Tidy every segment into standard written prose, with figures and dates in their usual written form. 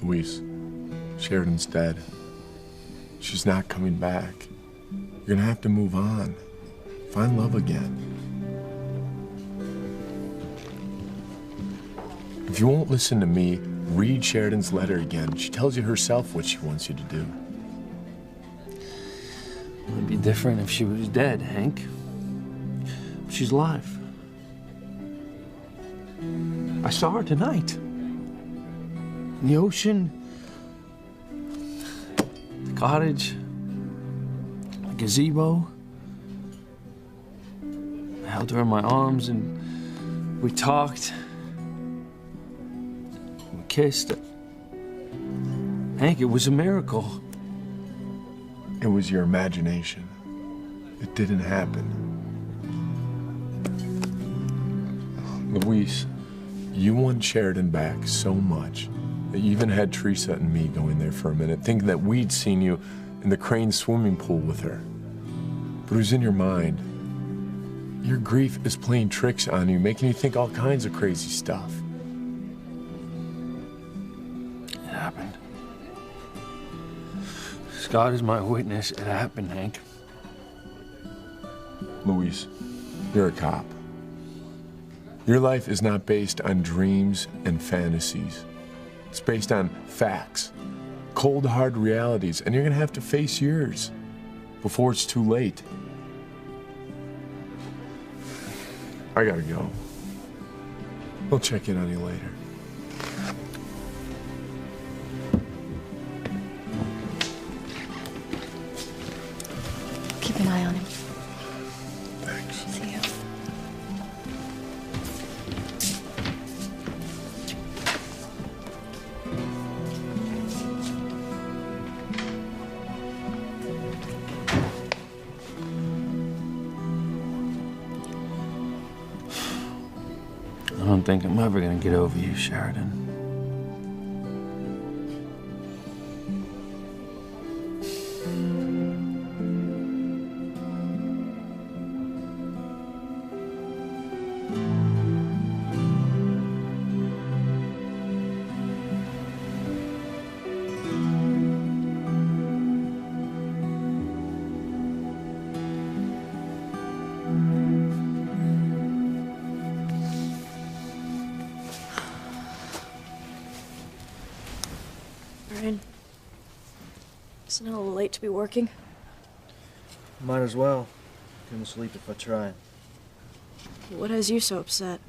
Louise, Sheridan's dead. She's not coming back. You're gonna have to move on. Find love again. If you won't listen to me, read Sheridan's letter again. She tells you herself what she wants you to do. It'd be different if she was dead, Hank. She's alive. I saw her tonight. In the ocean, the cottage, the gazebo. I held her in my arms and we talked. We kissed. Hank, it was a miracle. It was your imagination. It didn't happen. Louise, you want Sheridan back so much that you even had Teresa and me going there for a minute, thinking that we'd seen you in the Crane swimming pool with her. But it was in your mind. Your grief is playing tricks on you, making you think all kinds of crazy stuff. It happened. God is my witness. It happened, Hank. Louise, you're a cop. Your life is not based on dreams and fantasies. It's based on facts, cold, hard realities, and you're gonna have to face yours before it's too late. I gotta go. We'll check in on you later. Keep an eye on him. Thanks. See you. I don't think I'm ever gonna get over you, Sheridan. Isn't it a little late to be working? Might as well. Couldn't sleep if I tried. What has you so upset?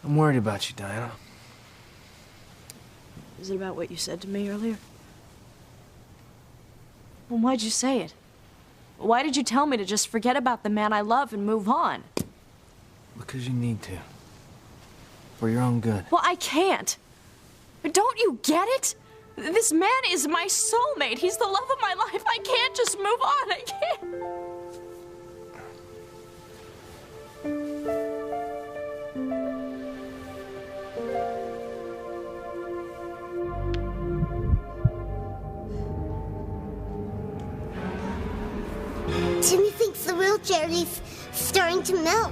I'm worried about you, Diana. Is it about what you said to me earlier? Well, why'd you say it? Why did you tell me to just forget about the man I love and move on? Because you need to. For your own good. Well, I can't. Don't you get it? This man is my soulmate. He's the love of my life. I can't just move on. I can't. Timmy thinks the real Charity's starting to melt.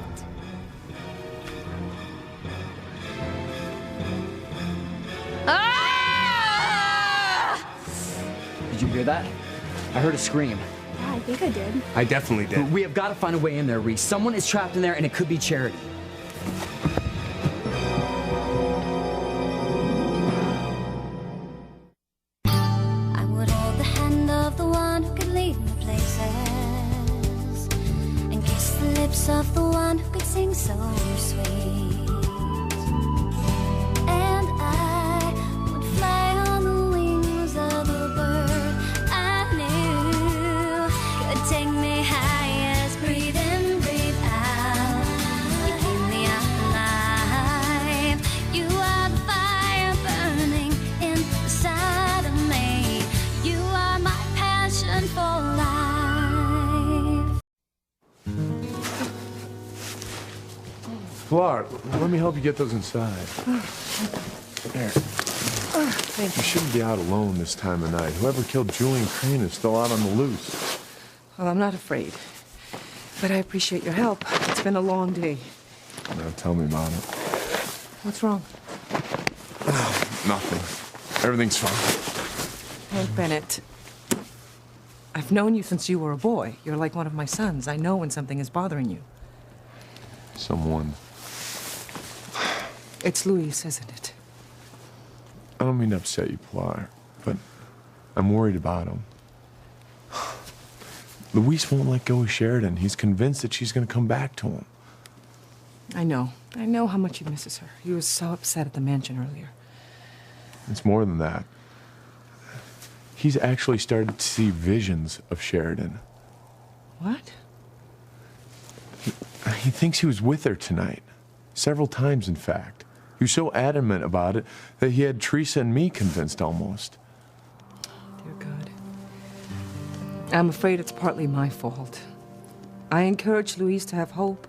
Did you hear that? I heard a scream. Yeah, I think I did. I definitely did. We have got to find a way in there, Reese. Someone is trapped in there, and it could be Charity. I would hold the hand of the one who could lead me places, and kiss the lips of the one who could sing so sweet. And I would fly on the wings of the bird I knew could take me high as breathe in, breathe out. You keep me alive. You are the fire burning inside of me. You are my passion for life. Clark, let me help you get those inside. There. Thank You shouldn't be out alone this time of night. Whoever killed Julian Crane is still out on the loose. Well, I'm not afraid. But I appreciate your help. It's been a long day. Now tell me about it. What's wrong? Nothing. Everything's fine. Hank Bennett. I've known you since you were a boy. You're like one of my sons. I know when something is bothering you. Someone. It's Luis, isn't it? I don't mean to upset you, Pilar, but I'm worried about him. Luis won't let go of Sheridan. He's convinced that she's going to come back to him. I know. I know how much he misses her. He was so upset at the mansion earlier. It's more than that. He's actually started to see visions of Sheridan. What? He thinks he was with her tonight. Several times, in fact. He was so adamant about it that he had Teresa and me convinced almost. Dear God. I'm afraid it's partly my fault. I encouraged Luis to have hope,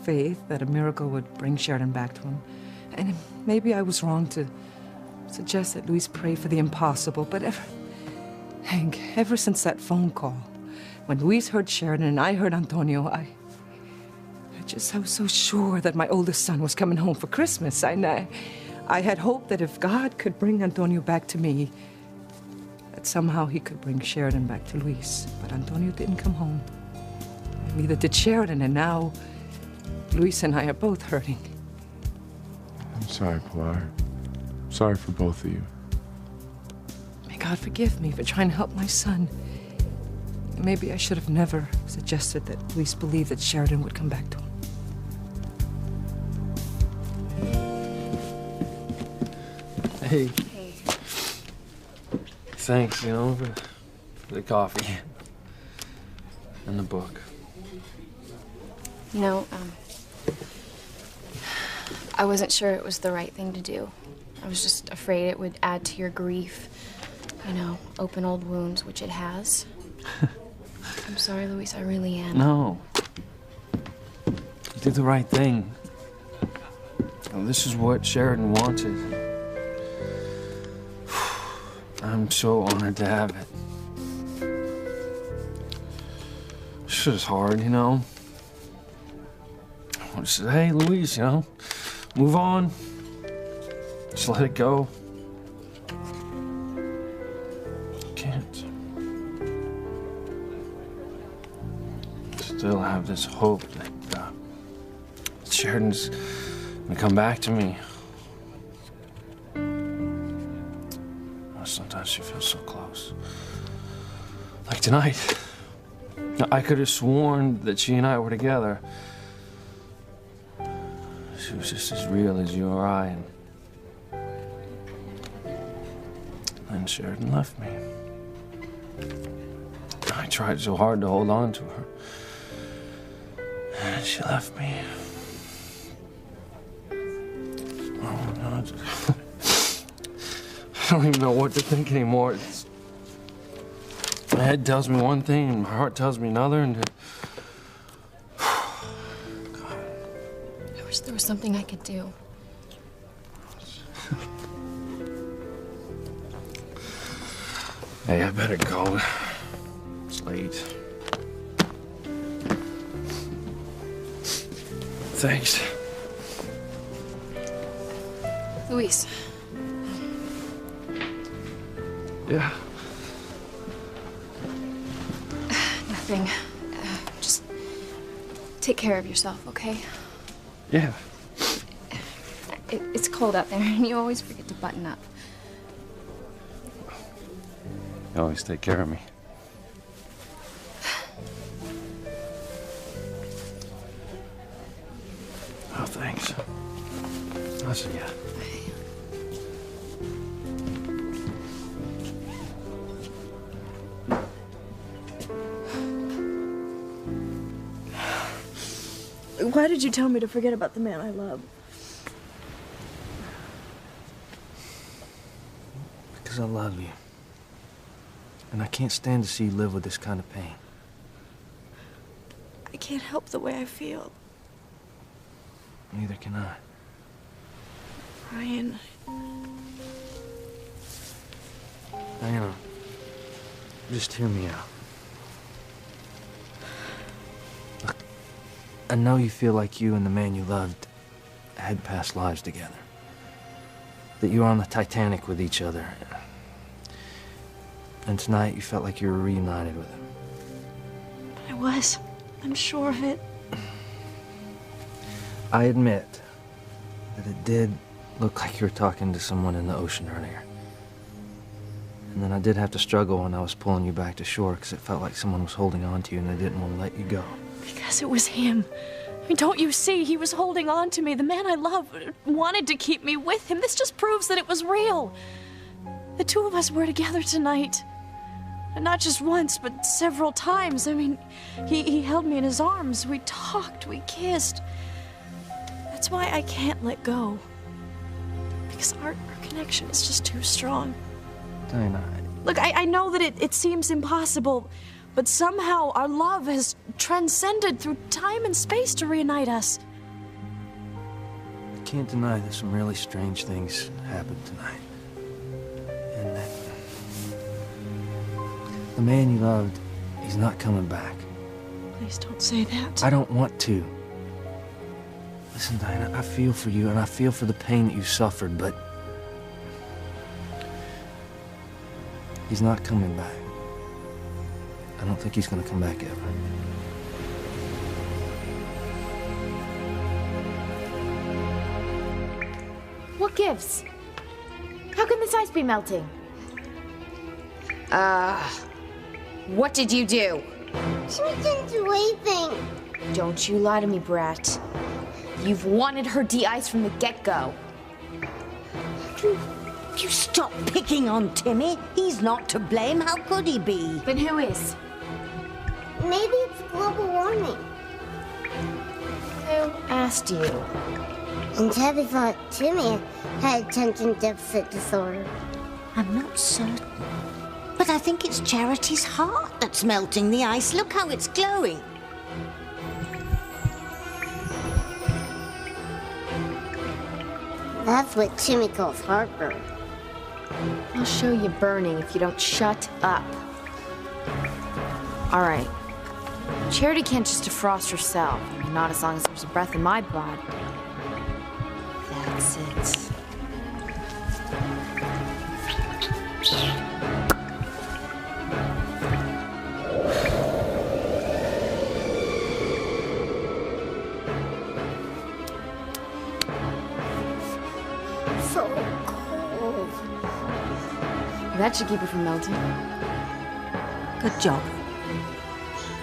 faith that a miracle would bring Sheridan back to him. And maybe I was wrong to suggest that Luis pray for the impossible, but Hank, ever since that phone call, when Luis heard Sheridan and I heard Antonio, I was so sure that my oldest son was coming home for Christmas. I had hoped that if God could bring Antonio back to me, that somehow he could bring Sheridan back to Luis. But Antonio didn't come home. And neither did Sheridan, and now Luis and I are both hurting. I'm sorry, Pilar. I'm sorry for both of you. May God forgive me for trying to help my son. Maybe I should have never suggested that Luis believed that Sheridan would come back to him. Hey. Thanks, for the coffee. And the book. You know, I wasn't sure it was the right thing to do. I was just afraid it would add to your grief. Open old wounds, which it has. I'm sorry, Luis, I really am. No. You did the right thing. This is what Sheridan wanted. I'm so honored to have it. This is hard, I want to say, hey, Luis, move on. Just let it go. Can't. Still have this hope that Sheridan's gonna come back to me. Sometimes she feels so close. Like tonight. I could have sworn that she and I were together. She was just as real as you or I. And Sheridan left me. I tried so hard to hold on to her. And she left me. Oh, no. I don't even know what to think anymore. My head tells me one thing, and my heart tells me another, and... I wish there was something I could do. Hey, I better go. It's late. Thanks. Luis. Yeah. Nothing. Just take care of yourself, okay? Yeah. It's cold out there, and you always forget to button up. You always take care of me. Oh, thanks. I'll see ya. Why did you tell me to forget about the man I love? Because I love you. And I can't stand to see you live with this kind of pain. I can't help the way I feel. Neither can I. Ryan. Diana, just hear me out. Look, I know you feel like you and the man you loved had past lives together. That you were on the Titanic with each other. And tonight you felt like you were reunited with him. I was. I'm sure of it. I admit that it did look like you were talking to someone in the ocean earlier. And then I did have to struggle when I was pulling you back to shore because it felt like someone was holding on to you and they didn't want to let you go. Because it was him. I mean, don't you see? He was holding on to me. The man I love wanted to keep me with him. This just proves that it was real. The two of us were together tonight. And not just once, but several times. I mean, he held me in his arms. We talked, we kissed. That's why I can't let go. Because our connection is just too strong. Diana, Look, I know that it seems impossible, but somehow our love has transcended through time and space to reunite us. I can't deny that some really strange things happened tonight. And that the man you loved, he's not coming back. Please don't say that. I don't want to. Listen, Diana, I feel for you and I feel for the pain that you suffered, but he's not coming back. I don't think he's gonna come back ever. What gives? How can this ice be melting? What did you do? Timmy didn't do anything. Don't you lie to me, Brat. You've wanted her de-iced from the get-go. You stop picking on Timmy. He's not to blame. How could he be? Then who is? Maybe it's global warming. Who asked you? And Tabby thought Timmy had attention deficit disorder. I'm not certain. But I think it's Charity's heart that's melting the ice. Look how it's glowing. That's what Timmy calls heartburn. I'll show you burning if you don't shut up. All right. Charity can't just defrost herself. I mean, not as long as there's a breath in my blood. That's it. So cold. That should keep it from melting. Good job.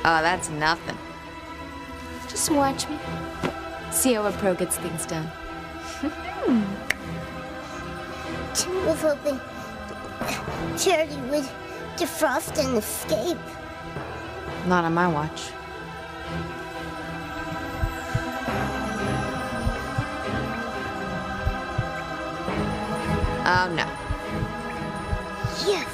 Oh, that's nothing. Just watch me. See how a pro gets things done. Timmy was hoping Charity would defrost and escape. Not on my watch. Oh, no. Yes.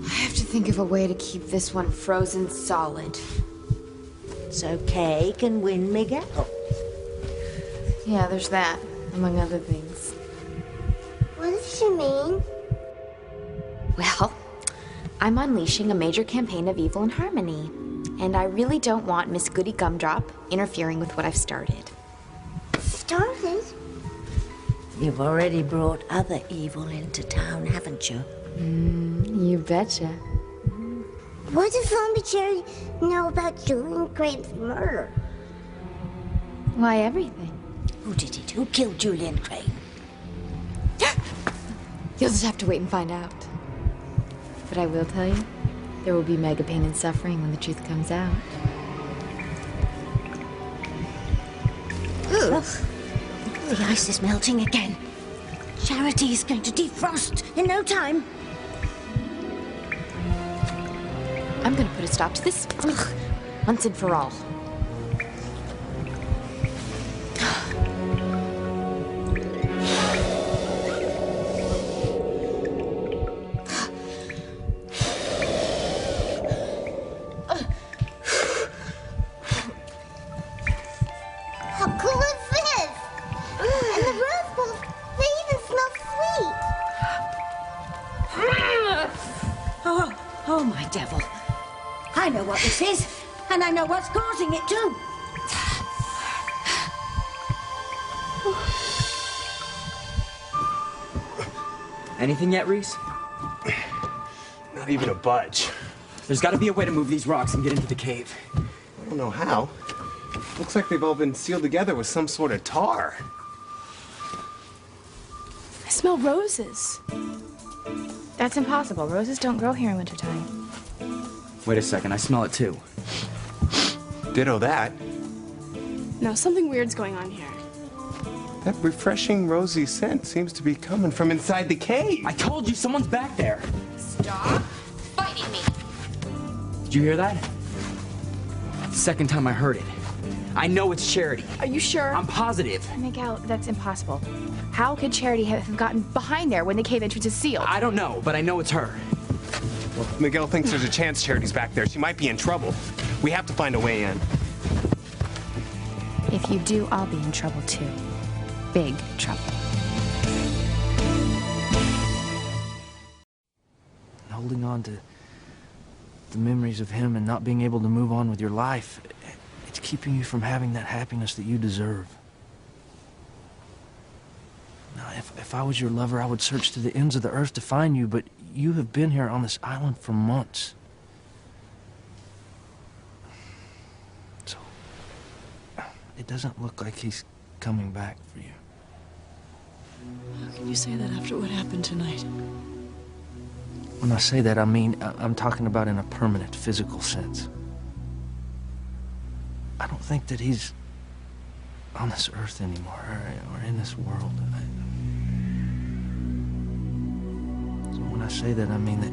I have to think of a way to keep this one frozen solid. So Kay can win Miguel. Yeah, there's that, among other things. What does she mean? Well, I'm unleashing a major campaign of evil and harmony. And I really don't want Miss Goody Gumdrop interfering with what I've started. Started? You've already brought other evil into town, haven't you? You betcha. What does Zombie Charity know about Julian Crane's murder? Why, everything. Who did it? Who killed Julian Crane? You'll just have to wait and find out. But I will tell you, there will be mega pain and suffering when the truth comes out. Ugh. The ice is melting again. Charity is going to defrost in no time. I'm gonna put a stop to this once and for all. this is, and I know what's causing it too. Anything yet, Reese? Not even a budge. There's got to be a way to move these rocks and get into the cave. I don't know how. Looks like they've all been sealed together with some sort of tar. I smell roses. That's impossible. Roses don't grow here in wintertime. Wait a second, I smell it too. Ditto that. No, something weird's going on here. That refreshing rosy scent seems to be coming from inside the cave. I told you, someone's back there. Stop fighting me. Did you hear that? Second time I heard it. I know it's Charity. Are you sure? I'm positive. Miguel, that's impossible. How could Charity have gotten behind there when the cave entrance is sealed? I don't know, but I know it's her. Well, Miguel thinks there's a chance Charity's back there. She might be in trouble. We have to find a way in. If you do, I'll be in trouble too. Big trouble. Holding on to the memories of him and not being able to move on with your life, it's keeping you from having that happiness that you deserve. Now, if I was your lover, I would search to the ends of the earth to find you, but you have been here on this island for months. So, it doesn't look like he's coming back for you. How can you say that after what happened tonight? When I say that, I mean, I'm talking about in a permanent, physical sense. I don't think that he's on this earth anymore, or in this world. So when I say that, I mean that...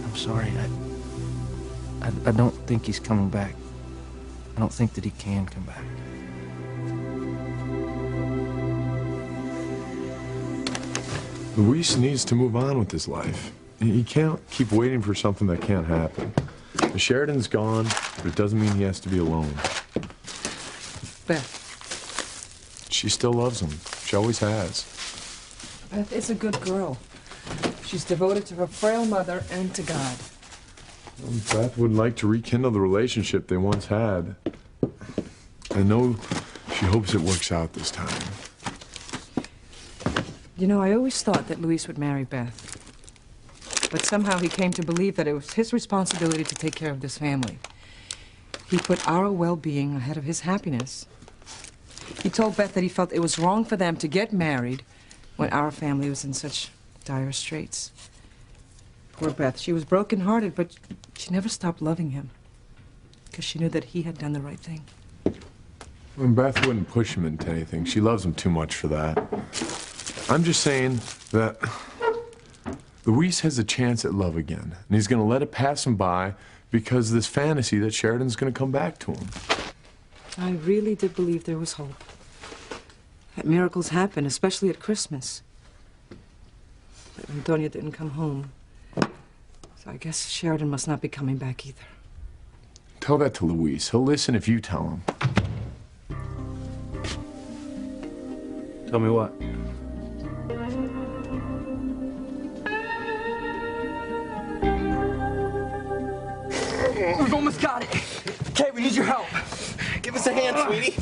I'm sorry, I don't think he's coming back. I don't think that he can come back. Luis needs to move on with his life. He can't keep waiting for something that can't happen. The Sheridan's gone, but it doesn't mean he has to be alone. Beth. She still loves him. She always has. Beth is a good girl. She's devoted to her frail mother and to God. Beth would like to rekindle the relationship they once had. I know she hopes it works out this time. You know, I always thought that Luis would marry Beth. But somehow he came to believe that it was his responsibility to take care of this family. He put our well-being ahead of his happiness. He told Beth that he felt it was wrong for them to get married when our family was in such dire straits. Poor Beth, she was broken-hearted, but she never stopped loving him because she knew that he had done the right thing. And Beth wouldn't push him into anything. She loves him too much for that. I'm just saying that Luis has a chance at love again, and he's going to let it pass him by because of this fantasy that Sheridan's going to come back to him. I really did believe there was hope. That miracles happen, especially at Christmas. But Antonia didn't come home. So I guess Sheridan must not be coming back either. Tell that to Luis. He'll listen if you tell him. Tell me what? We've almost got it. Okay, we need your help. Give us a hand, sweetie.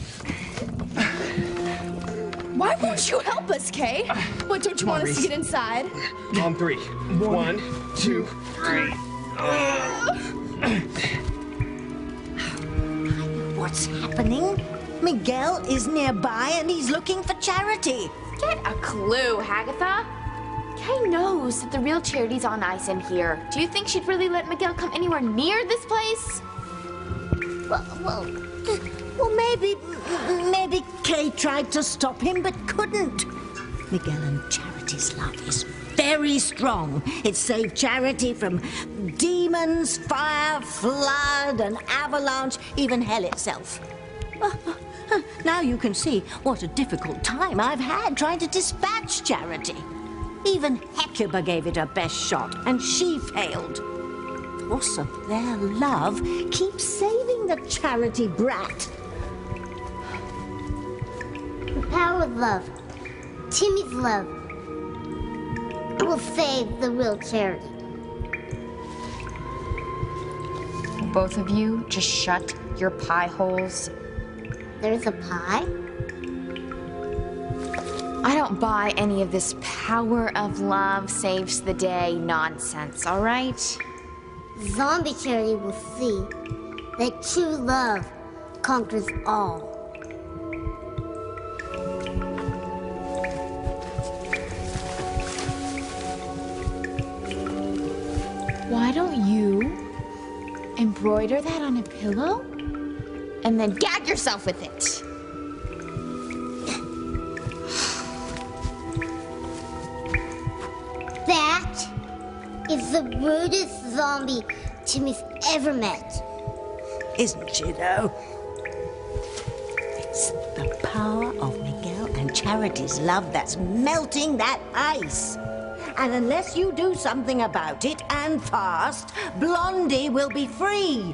Why won't you help us, Kay? What, don't you want us to get inside? On three. 1, 2, 3. What's happening? Miguel is nearby and he's looking for Charity. Get a clue, Hagatha. Kay knows that the real Charity's on ice in here. Do you think she'd really let Miguel come anywhere near this place? Well, maybe Kay tried to stop him but couldn't. Miguel and Charity's love is very strong. It saved Charity from demons, fire, flood, an avalanche, even hell itself. Now you can see what a difficult time I've had trying to dispatch Charity. Even Hecuba gave it her best shot, and she failed. The force of their love keeps saving the Charity brat. The power of love. Timmy's love will save the real Charity. both of you just shut your pie holes? There's a pie? I don't buy any of this power of love saves the day nonsense, all right? Zombie Charity will see that true love conquers all. Why don't you embroider that on a pillow and then gag yourself with it? That is the rudest zombie Timmy's ever met. Isn't she, though? It's the power of Miguel and Charity's love that's melting that ice. And unless you do something about it, and fast, Blondie will be free.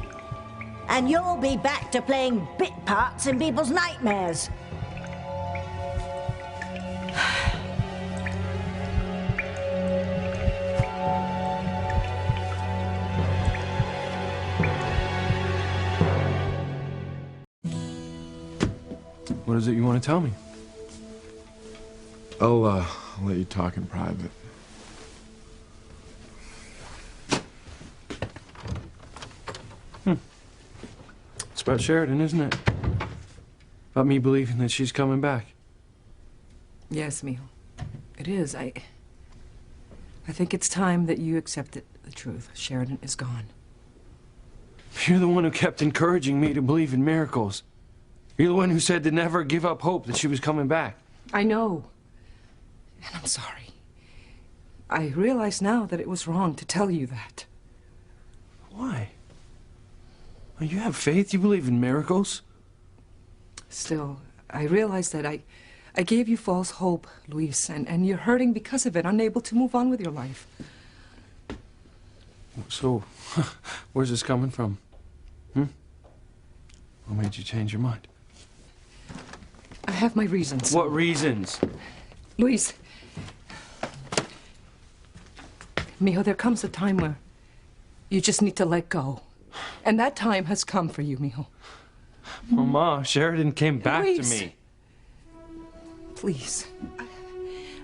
And you'll be back to playing bit parts in people's nightmares. What is it you want to tell me? I'll let you talk in private. It's about Sheridan, isn't it? About me believing that she's coming back. Yes, Mijo. It is. I think it's time that you accepted the truth. Sheridan is gone. You're the one who kept encouraging me to believe in miracles. You're the one who said to never give up hope that she was coming back. I know. And I'm sorry. I realize now that it was wrong to tell you that. Why? Oh, you have faith? You believe in miracles? Still, I realize that I gave you false hope, Luis, and you're hurting because of it, unable to move on with your life. So, where's this coming from? What made you change your mind? I have my reasons. What reasons? Luis. Mijo, there comes a time where you just need to let go. And that time has come for you, Mijo. Mama, Sheridan came back Luis. to me. Please.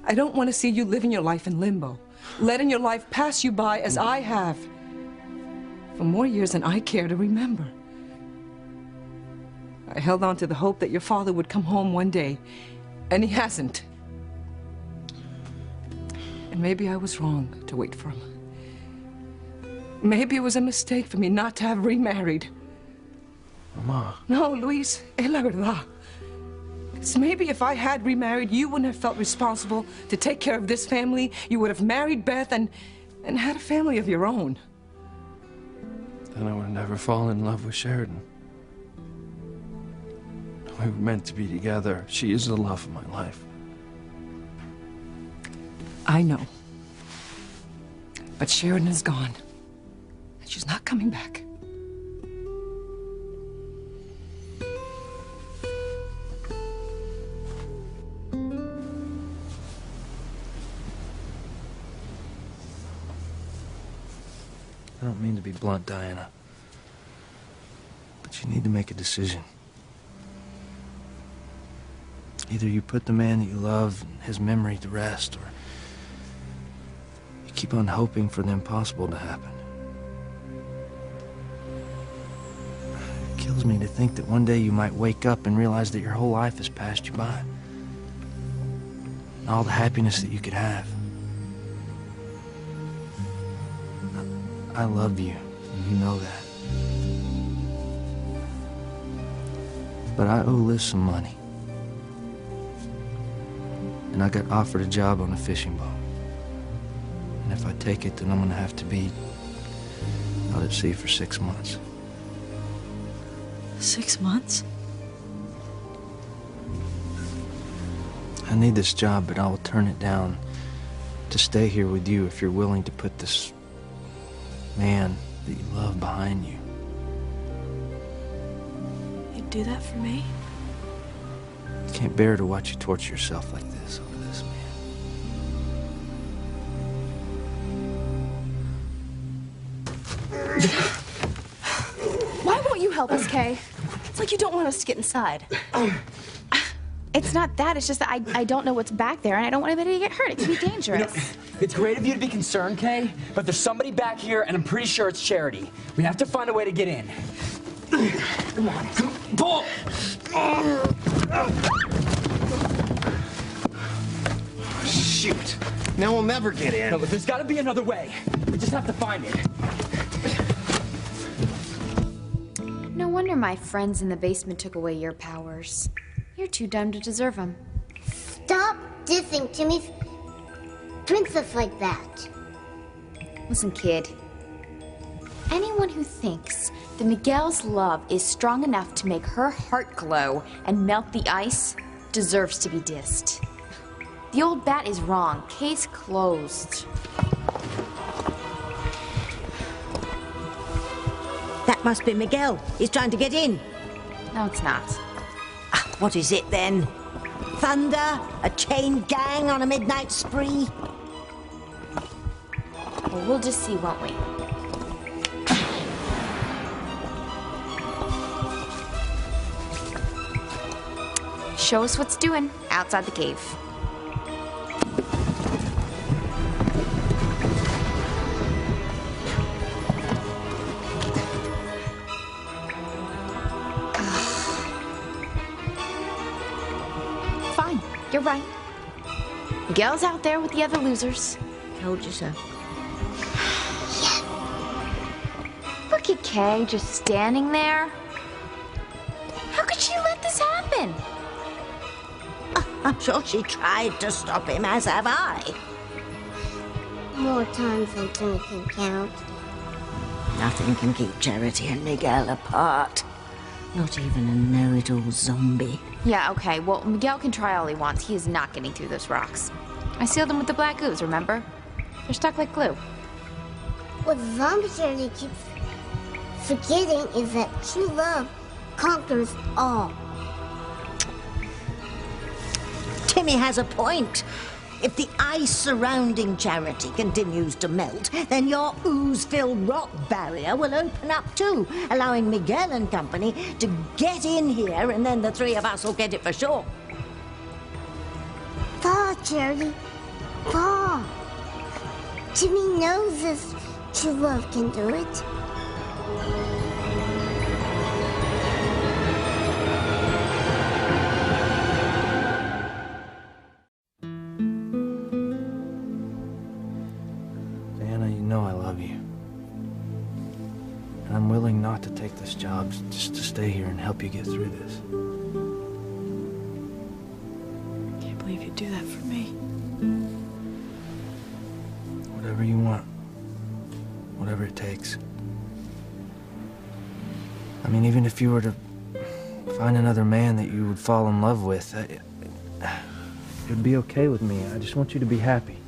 I don't want to see you living your life in limbo, letting your life pass you by as I have for more years than I care to remember. I held on to the hope that your father would come home one day, and he hasn't. And maybe I was wrong to wait for him. Maybe it was a mistake for me not to have remarried. Mama. No, Luis, es la verdad. 'Cause maybe if I had remarried, you wouldn't have felt responsible to take care of this family. You would have married Beth and had a family of your own. Then I would have never fallen in love with Sheridan. We were meant to be together. She is the love of my life. I know. But Sheridan is gone. And she's not coming back. I don't mean to be blunt, Diana, but you need to make a decision. Either you put the man that you love and his memory to rest, or you keep on hoping for the impossible to happen. It kills me to think that one day you might wake up and realize that your whole life has passed you by. And all the happiness that you could have. I love you, and you know that. But I owe Liz some money. And I got offered a job on a fishing boat. And if I take it, then I'm gonna have to be out at sea for 6 months. 6 months? I need this job, but I will turn it down to stay here with you if you're willing to put this man that you love behind you. You'd do that for me? I can't bear to watch you torture yourself like this over this man. you help us, Kay? It's like you don't want us to get inside. It's not that. It's just that I don't know what's back there, and I don't want anybody to get hurt. It could be dangerous. You know, it's great of you to be concerned, Kay, but there's somebody back here, and I'm pretty sure it's Charity. We have to find a way to get in. Come on, pull! Shoot. Now we'll never get in. No, but there's got to be another way. We just have to find it. No wonder my friends in the basement took away your powers. You're too dumb to deserve them. Stop dissing Timmy's princess like that. Listen, kid. Anyone who thinks that Miguel's love is strong enough to make her heart glow and melt the ice deserves to be dissed. The old bat is wrong. Case closed. That must be Miguel. He's trying to get in. No, it's not. What is it then? Thunder? A chain gang on a midnight spree? Well, we'll just see, won't we? Show us what's doing outside the cave. Fine, you're right. Miguel's out there with the other losers. Told you so. Look at Kay just standing there. How could she let this happen? I'm sure she tried to stop him, as have I. More times than Timmy can count. Nothing can keep Charity and Miguel apart. Not even a know-it-all zombie. Yeah, okay. Well, Miguel can try all he wants. He is not getting through those rocks. I sealed them with the black ooze, remember? They're stuck like glue. What Zombie Charity keeps forgetting is that true love conquers all. Timmy has a point. If the ice surrounding Charity continues to melt, then your ooze-filled rock barrier will open up too, allowing Miguel and company to get in here, and then the three of us will get it for sure. Fall, Charity. Fall. Timmy knows this true love can do it. I love you. And I'm willing not to take this job just to stay here and help you get through this. I can't believe you'd do that for me. Whatever you want. Whatever it takes. I mean, even if you were to find another man that you would fall in love with, it would be okay with me. I just want you to be happy.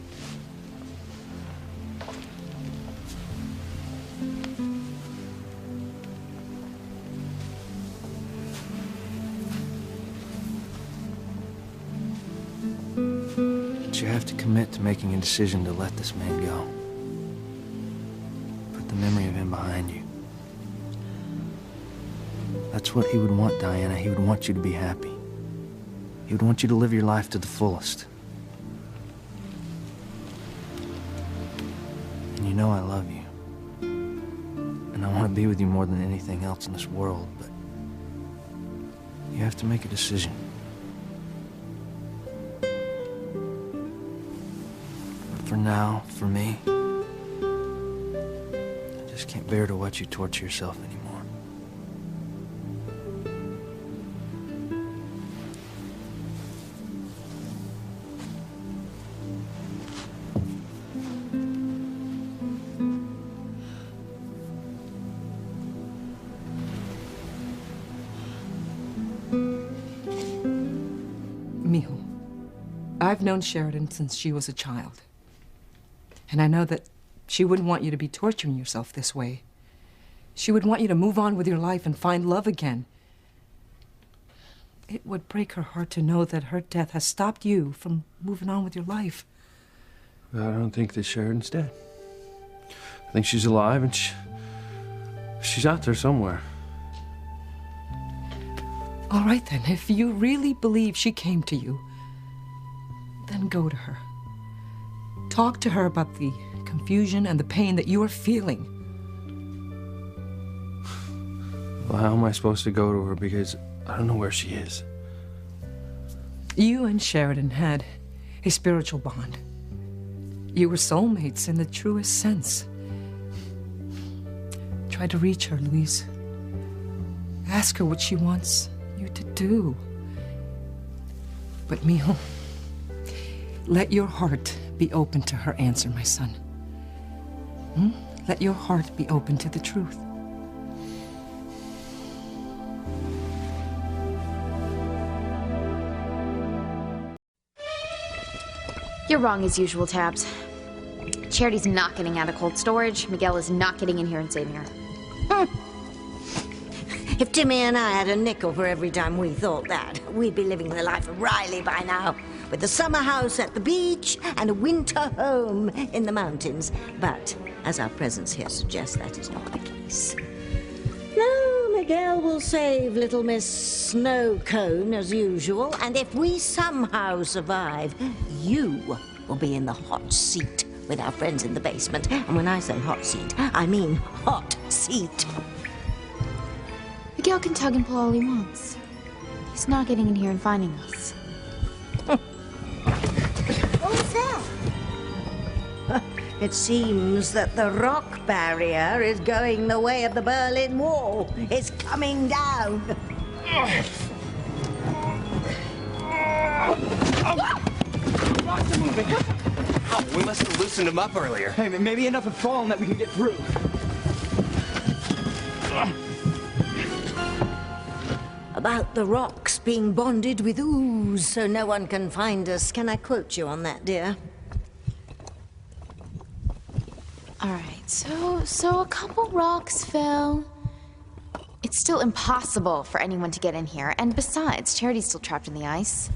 You have to commit to making a decision to let this man go. Put the memory of him behind you. That's what he would want, Diana. He would want you to be happy. He would want you to live your life to the fullest. And you know I love you. And I want to be with you more than anything else in this world, but you have to make a decision. For now, for me, I just can't bear to watch you torture yourself anymore. Mijo, I've known Sheridan since she was a child. And I know that she wouldn't want you to be torturing yourself this way. She would want you to move on with your life and find love again. It would break her heart to know that her death has stopped you from moving on with your life. I don't think that Sheridan's dead. I think she's alive and she's out there somewhere. All right then, if you really believe she came to you, then go to her. Talk to her about the confusion and the pain that you are feeling. Well, how am I supposed to go to her because I don't know where she is? You and Sheridan had a spiritual bond. You were soulmates in the truest sense. Try to reach her, Louise. Ask her what she wants you to do. But Mijo, let your heart be open to her answer, my son. Let your heart be open to the truth. You're wrong as usual, Tabs. Charity's not getting out of cold storage. Miguel is not getting in here and saving her. If Timmy and I had a nickel for every time we thought that, we'd be living the life of Riley by now, with a summer house at the beach and a winter home in the mountains. But, as our presence here suggests, that is not the case. No, Miguel will save little Miss Snow Cone as usual, and if we somehow survive, you will be in the hot seat with our friends in the basement. And when I say hot seat, I mean hot seat. Miguel can tug and pull all he wants. He's not getting in here and finding us. What's that? It seems that the rock barrier is going the way of the Berlin Wall. It's coming down. Rocks are moving. Oh, we must have loosened him up earlier. Hey, maybe enough have fallen that we can get through. About the rocks being bonded with ooze so no one can find us. Can I quote you on that, dear? All right, so a couple rocks fell. It's still impossible for anyone to get in here, and besides, Charity's still trapped in the ice.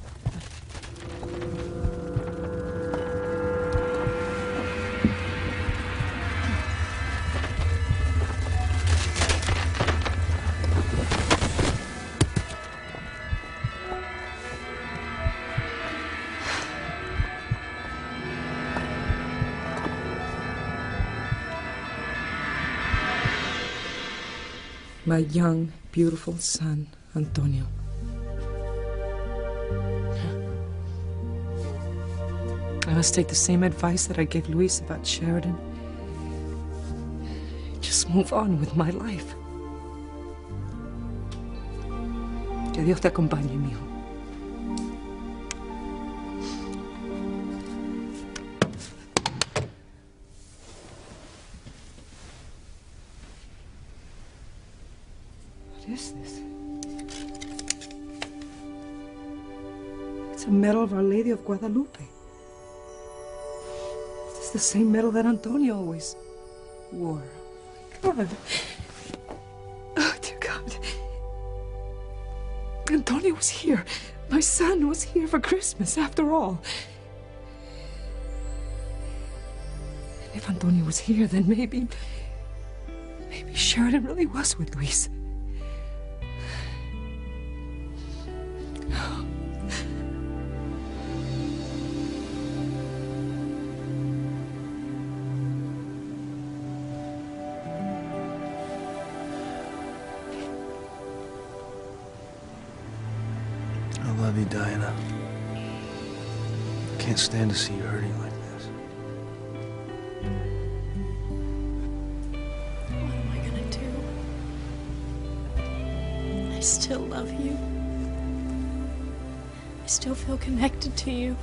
My young, beautiful son, Antonio. I must take the same advice that I gave Luis about Sheridan. Just move on with my life. Que Dios te acompañe, mijo. What is this? It's a medal of Our Lady of Guadalupe. This is the same medal that Antonio always wore. Oh, my God. Oh, dear God. Antonio was here. My son was here for Christmas, after all. And if Antonio was here, then maybe Sheridan really was with Luis. I love you, Diana. I can't stand to see you hurting like this. What am I gonna do? I still love you. I still feel connected to you.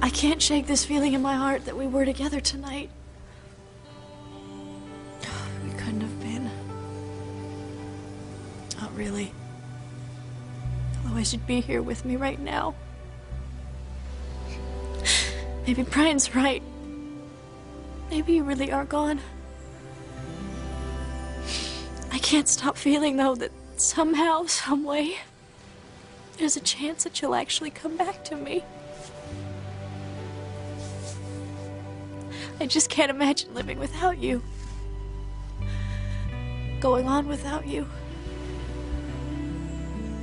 I can't shake this feeling in my heart that we were together tonight. We couldn't have been. Not really. Otherwise you'd be here with me right now. Maybe Brian's right. Maybe you really are gone. I can't stop feeling, though, that somehow, some way, there's a chance that you'll actually come back to me. I just can't imagine living without you. Going on without you.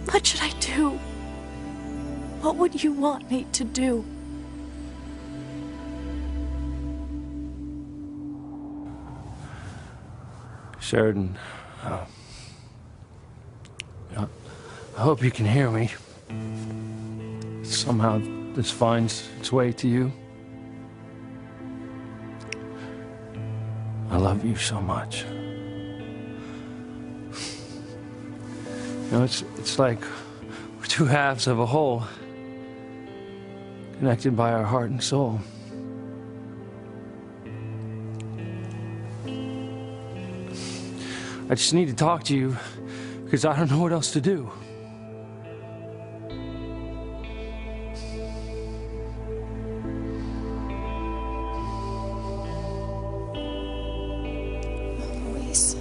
What should I do? What would you want me to do? Sheridan, I hope you can hear me. Somehow this finds its way to you. I love you so much. You know, it's like we're two halves of a whole, connected by our heart and soul. I just need to talk to you because I don't know what else to do. Luis.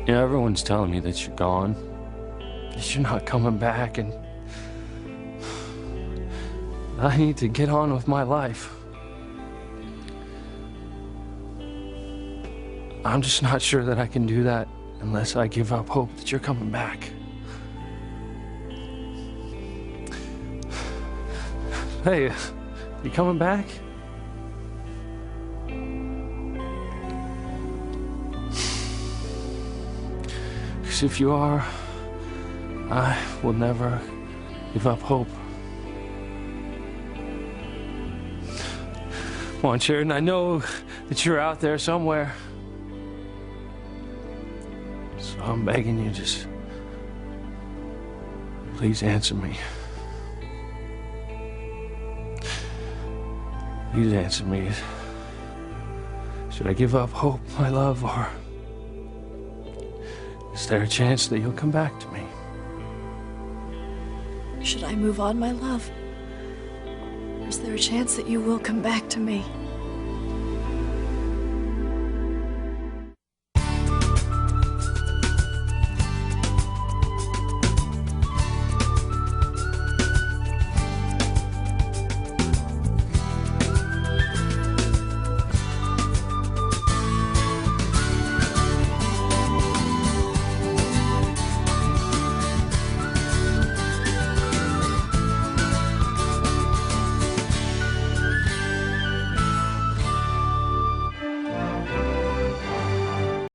You know, everyone's telling me that you're gone, that you're not coming back, and I need to get on with my life. I'm just not sure that I can do that unless I give up hope that you're coming back. Hey, you coming back? Because if you are, I will never give up hope. Come on, Sheridan, I know that you're out there somewhere. So I'm begging you, just please answer me. Please answer me. Should I give up hope, my love, or is there a chance that you'll come back to me? Should I move on, my love? Or is there a chance that you will come back to me?